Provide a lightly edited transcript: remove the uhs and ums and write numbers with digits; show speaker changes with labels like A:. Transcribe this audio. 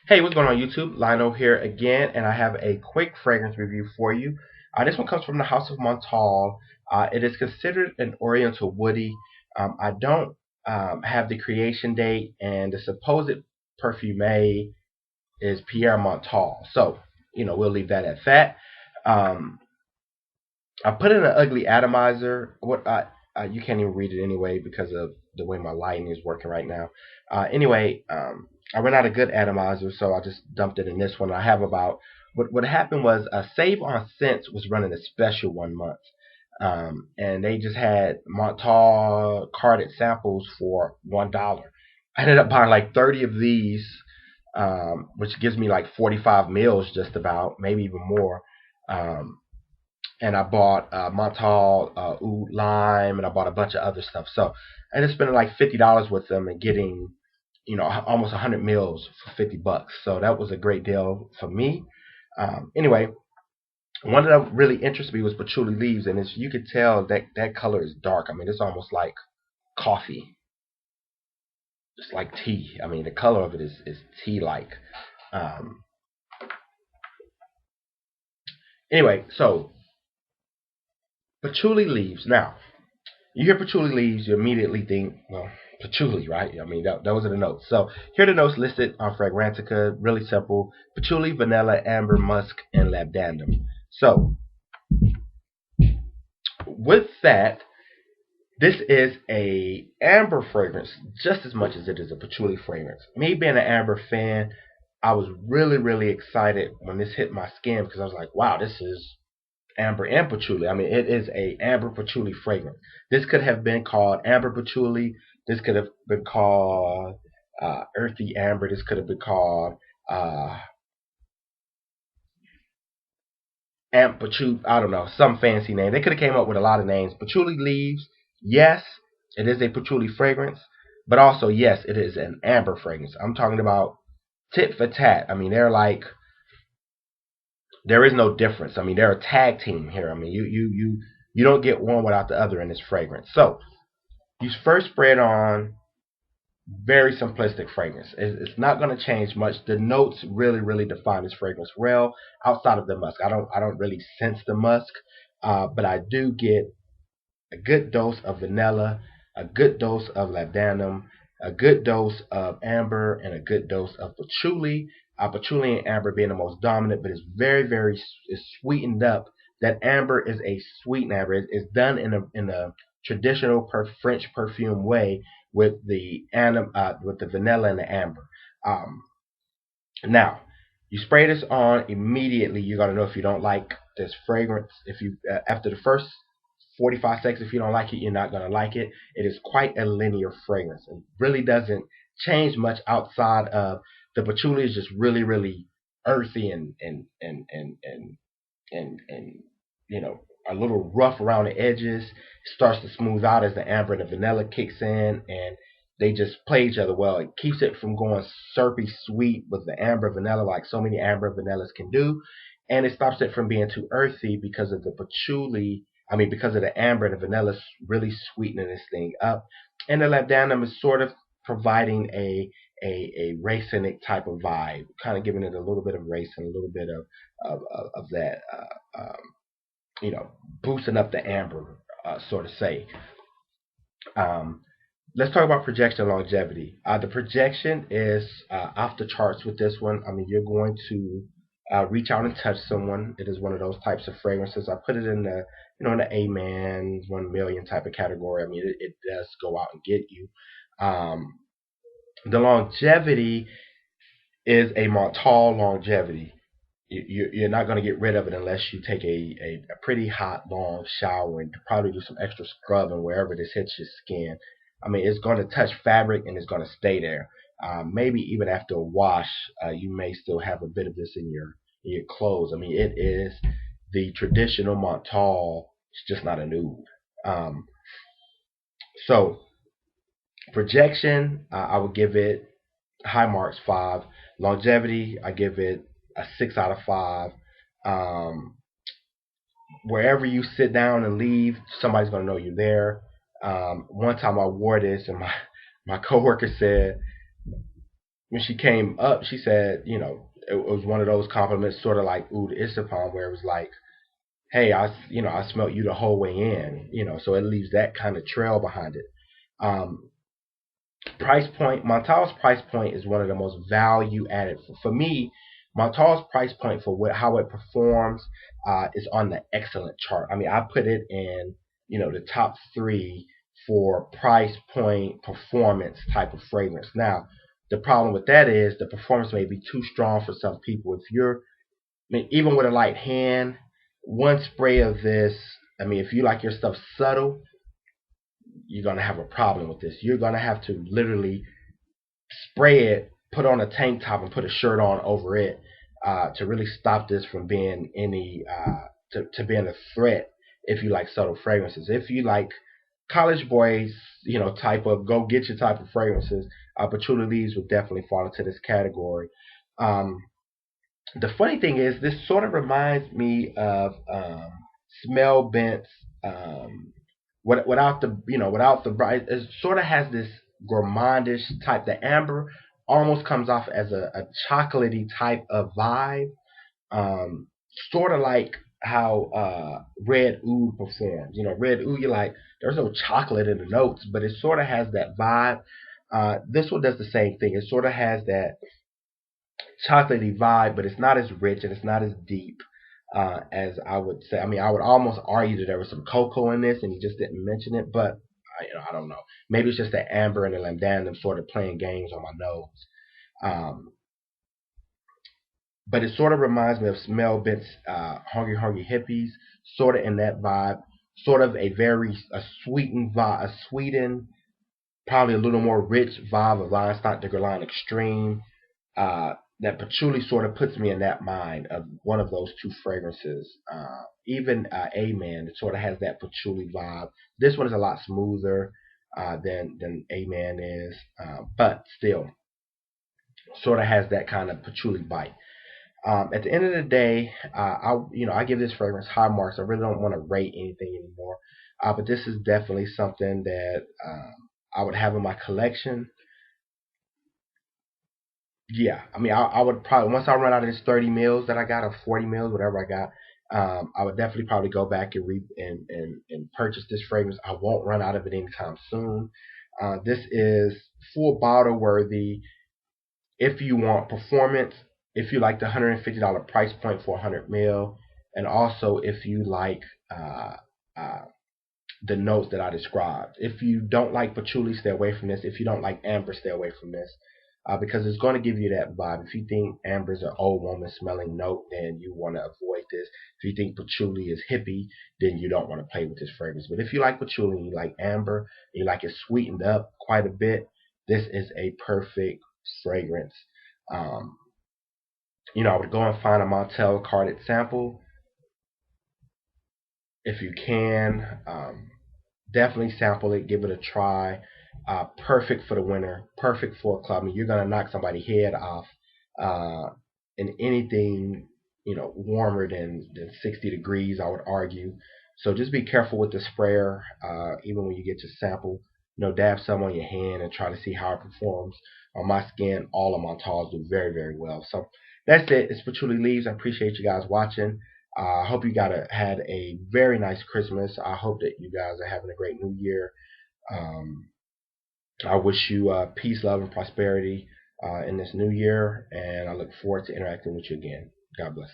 A: Hey, what's going on YouTube? Lionel here again, and I have a quick fragrance review for you. This one comes from the House of Montale. It is considered an Oriental woody. I don't have the creation date, and the supposed perfume is Pierre Montale. So, we'll leave that at that. Um, I put in an ugly atomizer. You can't even read it anyway because of the way my lighting is working right now. I ran out of good atomizer, so I just dumped it in this one. I have about what happened was Save on Scents was running a special 1 month, and they just had Montal carded samples for $1. I ended up buying like 30 of these, which gives me like 45 mils, just about, maybe even more. Um, and I bought Montal Oud Lime, and I bought a bunch of other stuff. So I ended up spending like $50 with them and getting, almost 100 mils for $50. So that was a great deal for me. Anyway, one that really interested me was Patchouli Leaves, and you could tell that that color is dark. I mean, it's almost like coffee. It's like tea. I mean, the color of it is tea-like. Um, so Patchouli Leaves. Now, you hear patchouli leaves, you immediately think, well, patchouli, right? I mean, those are the notes. So here are the notes listed on Fragrantica. Really simple: patchouli, vanilla, amber, musk, and labdanum. So with that, this is a amber fragrance just as much as it is a patchouli fragrance. Me being an amber fan, I was really excited when this hit my skin because I was like, wow, this is amber and patchouli. I mean, it is a amber patchouli fragrance. This could have been called amber patchouli. This could have been called earthy amber. This could have been called uh, amp patchouli. I don't know, some fancy name. They could have came up with a lot of names. Patchouli leaves. Yes, it is a patchouli fragrance, but also yes, it is an amber fragrance. I'm talking about tit for tat. I mean, they're like there is no difference. I mean, they're a tag team here. I mean, you don't get one without the other in this fragrance. So you first spread on very simplistic fragrance. It's not going to change much. The notes really define this fragrance well. Outside of the musk, I don't really sense the musk, but I do get a good dose of vanilla, a good dose of labdanum, a good dose of amber, and a good dose of patchouli. Patchouli and amber being the most dominant, but it's very it's sweetened up. That amber is a sweet amber. It's done in a traditional French perfume way with the vanilla and the amber. Um, Now, you spray this on immediately. You're gonna know if you don't like this fragrance. If you after the first 45 seconds, if you don't like it, you're not gonna like it. It is quite a linear fragrance. It really doesn't change much outside of the patchouli is just really earthy and a little rough around the edges. It starts to smooth out as the amber and the vanilla kicks in, and they just play each other well. It keeps it from going syrupy sweet with the amber vanilla, like so many amber vanillas can do, and it stops it from being too earthy because of the patchouli. I mean, because of the amber and the vanilla really sweetening this thing up, and the labdanum is sort of providing a racinic type of vibe, kind of giving it a little bit of racing, a little bit of that you know, boosting up the amber, sort of say. Um, let's talk about projection longevity. The projection is off the charts with this one. I mean, you're going to reach out and touch someone. It is one of those types of fragrances. I put it in the, in the A-man 1 million type of category. I mean, it does go out and get you. Um, the longevity is a Montale longevity. You're not going to get rid of it unless you take a pretty hot, long shower and probably do some extra scrubbing wherever this hits your skin. I mean, it's going to touch fabric and it's going to stay there. Maybe even after a wash, you may still have a bit of this in your clothes. I mean, it is the traditional Montale. It's just not a nude. Um, so projection, I would give it high marks 5. Longevity, I give it a 6 out of 5. Um, Wherever you sit down and leave, somebody's gonna know you're there. One time I wore this, and my coworker said, when she came up, she said, it was one of those compliments, sort of like Oud Isapon, where it was like, hey, I smelt you the whole way in, so it leaves that kind of trail behind it. Um, Price point, Montale's price point is one of the most value added for me. Montale's price point for how it performs is on the excellent chart. I mean, I put it in the top three for price point performance type of fragrance. Now, the problem with that is the performance may be too strong for some people. If you're, I mean, even with a light hand, one spray of this, I mean, if you like your stuff subtle, you're gonna have a problem with this. You're gonna have to literally spray it, put on a tank top, and put a shirt on over it to really stop this from being to being a threat. If you like subtle fragrances, if you like college boys, type of go get your type of fragrances, Patchouli Leaves would definitely fall into this category. Um, the funny thing is, this sort of reminds me of Smell Bent's without the without the bright. It sort of has this gourmandish type. The amber almost comes off as a chocolatey type of vibe, um, sort of like how Red Oud performs. Red Oud, you're like, there's no chocolate in the notes, but it sort of has that vibe. This one does the same thing. It sort of has that chocolatey vibe, but it's not as rich and it's not as deep as I would say. I mean, I would almost argue that there was some cocoa in this, and he just didn't mention it. But I don't know. Maybe it's just the amber and the lambdanum sort of playing games on my nose. Um, but it sort of reminds me of Smell Bent's Hungry Hungry Hippies, sort of in that vibe. Sort of a sweetened vibe, a sweetened, probably a little more rich vibe of Lion de Guerlain Extreme. That patchouli sort of puts me in that mind of one of those two fragrances. Even Amen, it sort of has that patchouli vibe. This one is a lot smoother than Amen is, but still sort of has that kind of patchouli bite. At the end of the day, I give this fragrance high marks. I really don't want to rate anything anymore, but this is definitely something that I would have in my collection. Yeah, I mean, I would probably once I run out of this 30 mils that I got or 40 mils, whatever I got, I would definitely probably go back and and purchase this fragrance. I won't run out of it anytime soon. This is full bottle worthy if you want performance, if you like the $150 price point for 100 mil, and also if you like uh, uh, the notes that I described. If you don't like patchouli, stay away from this. If you don't like amber, stay away from this. Because it's going to give you that vibe. If you think amber is an old woman smelling note, then you want to avoid this. If you think patchouli is hippie, then you don't want to play with this fragrance. But if you like patchouli and you like amber, and you like it sweetened up quite a bit, this is a perfect fragrance. Um, I would go and find a Montale carded sample if you can. Definitely sample it, give it a try. Perfect for the winter, perfect for a club. I mean, you're gonna knock somebody's head off uh, in anything warmer than 60 degrees. I would argue. So just be careful with the sprayer, even when you get your sample. Dab some on your hand and try to see how it performs on my skin. All of my towels do very, very well. So that's it. It's Patchouli Leaves. I appreciate you guys watching. I hope you had a very nice Christmas. I hope that you guys are having a great New Year. Um, I wish you peace, love, and prosperity in this new year, and I look forward to interacting with you again. God bless.